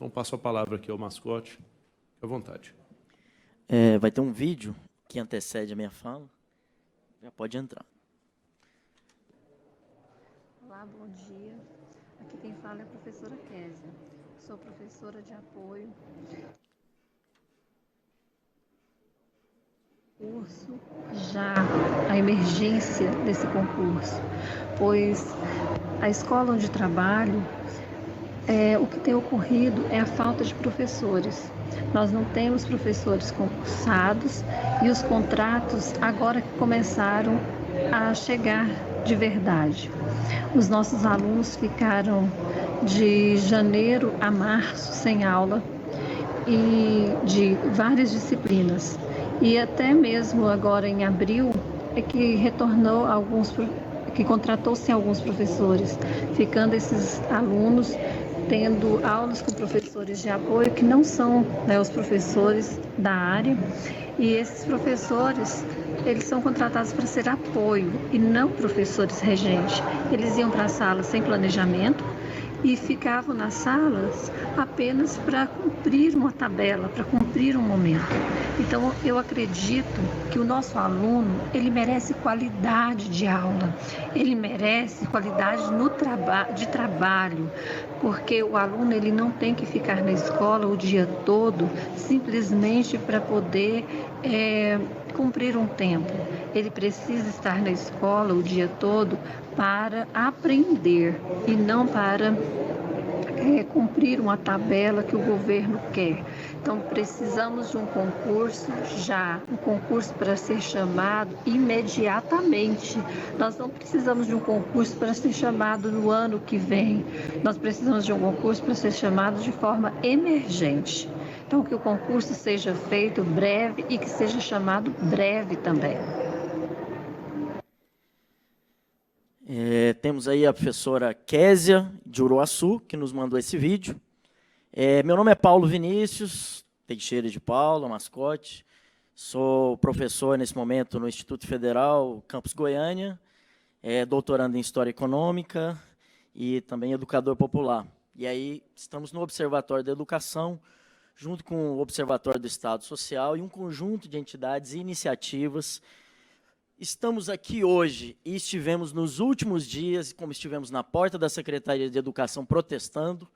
Então, passo a palavra aqui ao mascote. Fique à vontade. Vai ter um vídeo que antecede a minha fala. Já pode entrar. Olá, bom dia. Aqui quem fala é a professora Késia. Sou professora de apoio. Curso já a emergência desse concurso, pois a escola onde trabalho, o que tem ocorrido é a falta de professores. Nós não temos professores concursados e os contratos agora que começaram a chegar de verdade. Os nossos alunos ficaram de janeiro a março sem aula e de várias disciplinas. E até mesmo agora em abril é que contratou-se alguns professores, ficando esses alunos tendo aulas com professores de apoio que não são, os professores da área, e esses professores, eles são contratados para ser apoio e não professores regentes. Eles iam para a sala sem planejamento e ficavam nas salas apenas para cumprir uma tabela, para cumprir um momento. Então, eu acredito que o nosso aluno, ele merece qualidade de aula, ele merece qualidade de trabalho, porque o aluno, ele não tem que ficar na escola o dia todo simplesmente para poder cumprir um tempo. Ele precisa estar na escola o dia todo para aprender e não para cumprir uma tabela que o governo quer. Então, precisamos de um concurso já, um concurso para ser chamado imediatamente. Nós não precisamos de um concurso para ser chamado no ano que vem. Nós precisamos de um concurso para ser chamado de forma emergente. Então, que o concurso seja feito breve e que seja chamado breve também. Temos aí a professora Késia, de Uruaçu, que nos mandou esse vídeo. Meu nome é Paulo Vinícius Teixeira de Paula, mascote. Sou professor, nesse momento, no Instituto Federal, Campus Goiânia, doutorando em História Econômica e também educador popular. E aí, estamos no Observatório da Educação, junto com o Observatório do Estado Social e um conjunto de entidades e iniciativas. Estamos aqui hoje e estivemos nos últimos dias, como estivemos na porta da Secretaria de Educação protestando,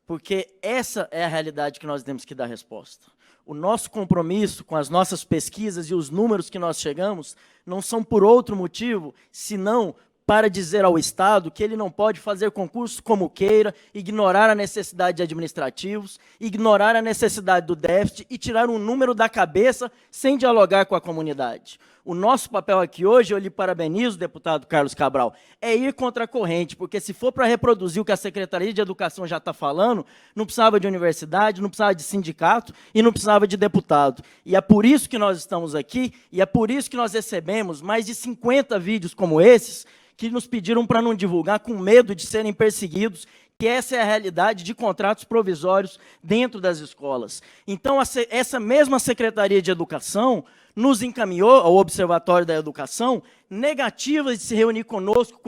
porque essa é a realidade que nós temos que dar resposta. O nosso compromisso com as nossas pesquisas e os números que nós chegamos não são por outro motivo, senão para dizer ao Estado que ele não pode fazer concurso como queira, ignorar a necessidade de administrativos, ignorar a necessidade do déficit e tirar um número da cabeça sem dialogar com a comunidade. O nosso papel aqui hoje, eu lhe parabenizo, deputado Carlos Cabral, é ir contra a corrente, porque se for para reproduzir o que a Secretaria de Educação já está falando, não precisava de universidade, não precisava de sindicato e não precisava de deputado. E é por isso que nós estamos aqui, e é por isso que nós recebemos mais de 50 vídeos como esses, que nos pediram para não divulgar com medo de serem perseguidos, que essa é a realidade de contratos provisórios dentro das escolas. Então, essa mesma Secretaria de Educação nos encaminhou ao Observatório da Educação negativas de se reunir conosco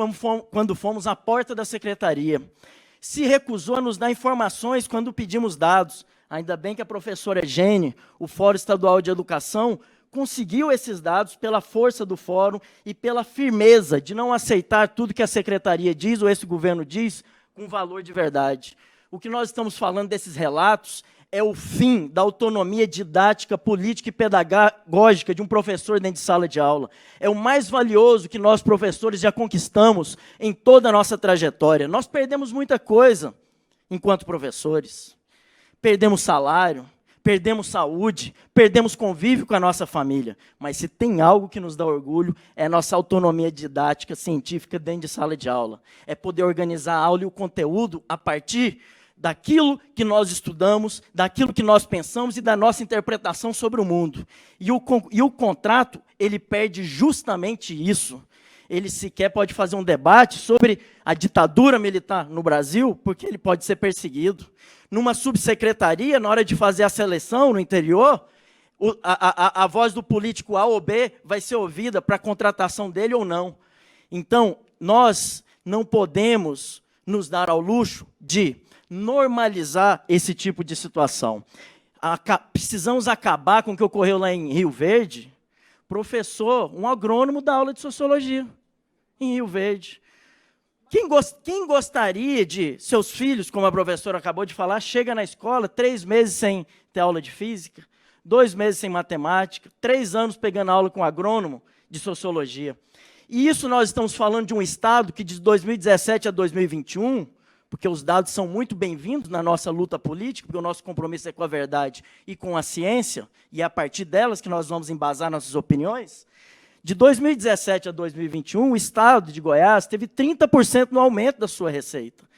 quando fomos à porta da Secretaria. Se recusou a nos dar informações quando pedimos dados. Ainda bem que a professora Gene, o Fórum Estadual de Educação, conseguiu esses dados pela força do fórum e pela firmeza de não aceitar tudo que a Secretaria diz ou esse governo diz com valor de verdade. O que nós estamos falando desses relatos é o fim da autonomia didática, política e pedagógica de um professor dentro de sala de aula. É o mais valioso que nós, professores, já conquistamos em toda a nossa trajetória. Nós perdemos muita coisa enquanto professores. Perdemos salário, perdemos saúde, perdemos convívio com a nossa família. Mas se tem algo que nos dá orgulho, é a nossa autonomia didática, científica dentro de sala de aula. É poder organizar a aula e o conteúdo a partir daquilo que nós estudamos, daquilo que nós pensamos e da nossa interpretação sobre o mundo. E o contrato, ele perde justamente isso. Ele sequer pode fazer um debate sobre a ditadura militar no Brasil, porque ele pode ser perseguido. Numa subsecretaria, na hora de fazer a seleção no interior, a voz do político A ou B vai ser ouvida para a contratação dele ou não. Então, nós não podemos nos dar ao luxo de normalizar esse tipo de situação. Precisamos acabar com o que ocorreu lá em Rio Verde. Professor, um agrônomo dá aula de sociologia em Rio Verde. Quem gostaria de seus filhos, como a professora acabou de falar, chega na escola 3 meses sem ter aula de física, 2 meses sem matemática, 3 anos pegando aula com agrônomo de sociologia. E isso nós estamos falando de um Estado que de 2017 a 2021, porque os dados são muito bem-vindos na nossa luta política, porque o nosso compromisso é com a verdade e com a ciência, e é a partir delas que nós vamos embasar nossas opiniões. De 2017 a 2021, o Estado de Goiás teve 30% no aumento da sua receita.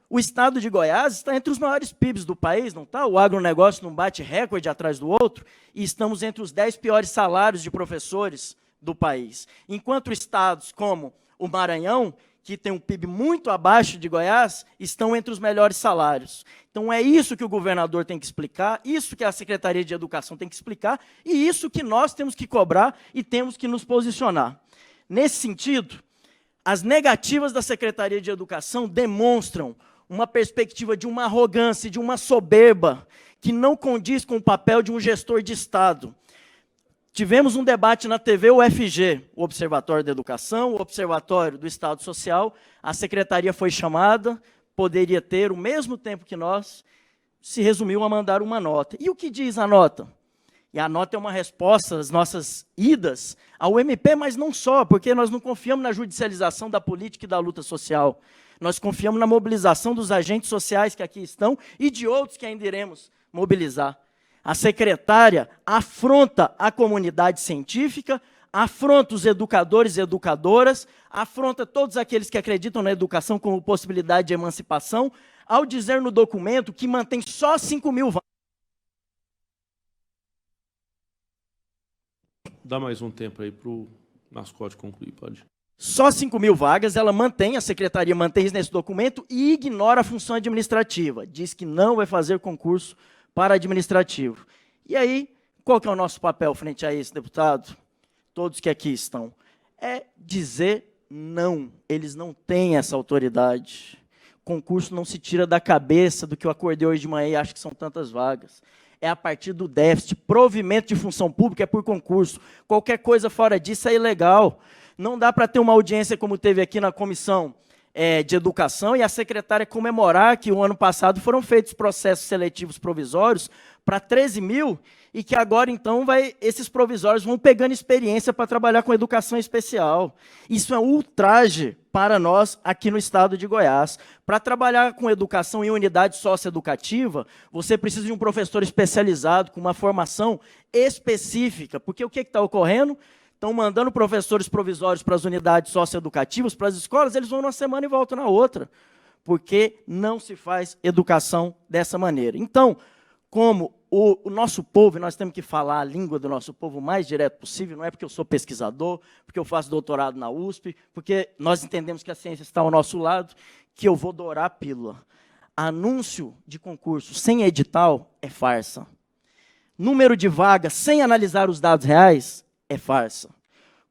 O Estado de Goiás está entre os maiores PIBs do país, não está? O agronegócio não bate recorde atrás do outro, e estamos entre os 10 piores salários de professores do país. Enquanto estados como o Maranhão, que tem um PIB muito abaixo de Goiás, estão entre os melhores salários. Então, é isso que o governador tem que explicar, isso que a Secretaria de Educação tem que explicar, e isso que nós temos que cobrar e temos que nos posicionar. Nesse sentido, as negativas da Secretaria de Educação demonstram uma perspectiva de uma arrogância, de uma soberba, que não condiz com o papel de um gestor de Estado. Tivemos um debate na TV UFG, o Observatório da Educação, o Observatório do Estado Social, a secretaria foi chamada, poderia ter o mesmo tempo que nós, se resumiu a mandar uma nota. E o que diz a nota? E a nota é uma resposta às nossas idas ao MP, mas não só, porque nós não confiamos na judicialização da política e da luta social. Nós confiamos na mobilização dos agentes sociais que aqui estão e de outros que ainda iremos mobilizar. A secretária afronta a comunidade científica, afronta os educadores e educadoras, afronta todos aqueles que acreditam na educação como possibilidade de emancipação, ao dizer no documento que mantém só 5.000 vagas. Dá mais um tempo aí para o Mascote concluir, pode. Só 5.000 vagas, ela mantém, a secretaria mantém isso nesse documento e ignora a função administrativa. Diz que não vai fazer concurso para administrativo. E aí, qual que é o nosso papel frente a isso, deputado? Todos que aqui estão. É dizer não. Eles não têm essa autoridade. Concurso não se tira da cabeça do que eu acordei hoje de manhã e acho que são tantas vagas. É a partir do déficit. Provimento de função pública é por concurso. Qualquer coisa fora disso é ilegal. Não dá para ter uma audiência como teve aqui na comissão de educação e a secretária comemorar que o ano passado foram feitos processos seletivos provisórios para 13.000 e que agora, então, esses provisórios vão pegando experiência para trabalhar com educação especial. Isso é um ultraje para nós aqui no estado de Goiás. Para trabalhar com educação em unidade socioeducativa, você precisa de um professor especializado, com uma formação específica, porque o que está ocorrendo? Estão mandando professores provisórios para as unidades socioeducativas, para as escolas, eles vão numa semana e voltam na outra, porque não se faz educação dessa maneira. Então, como o nosso povo, nós temos que falar a língua do nosso povo o mais direto possível, não é porque eu sou pesquisador, porque eu faço doutorado na USP, porque nós entendemos que a ciência está ao nosso lado, que eu vou dourar a pílula. Anúncio de concurso sem edital é farsa. Número de vagas sem analisar os dados reais é farsa.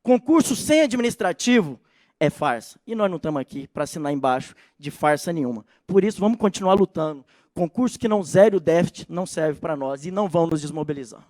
Concurso sem administrativo é farsa. E nós não estamos aqui para assinar embaixo de farsa nenhuma. Por isso, vamos continuar lutando. Concurso que não zere o déficit não serve para nós e não vão nos desmobilizar.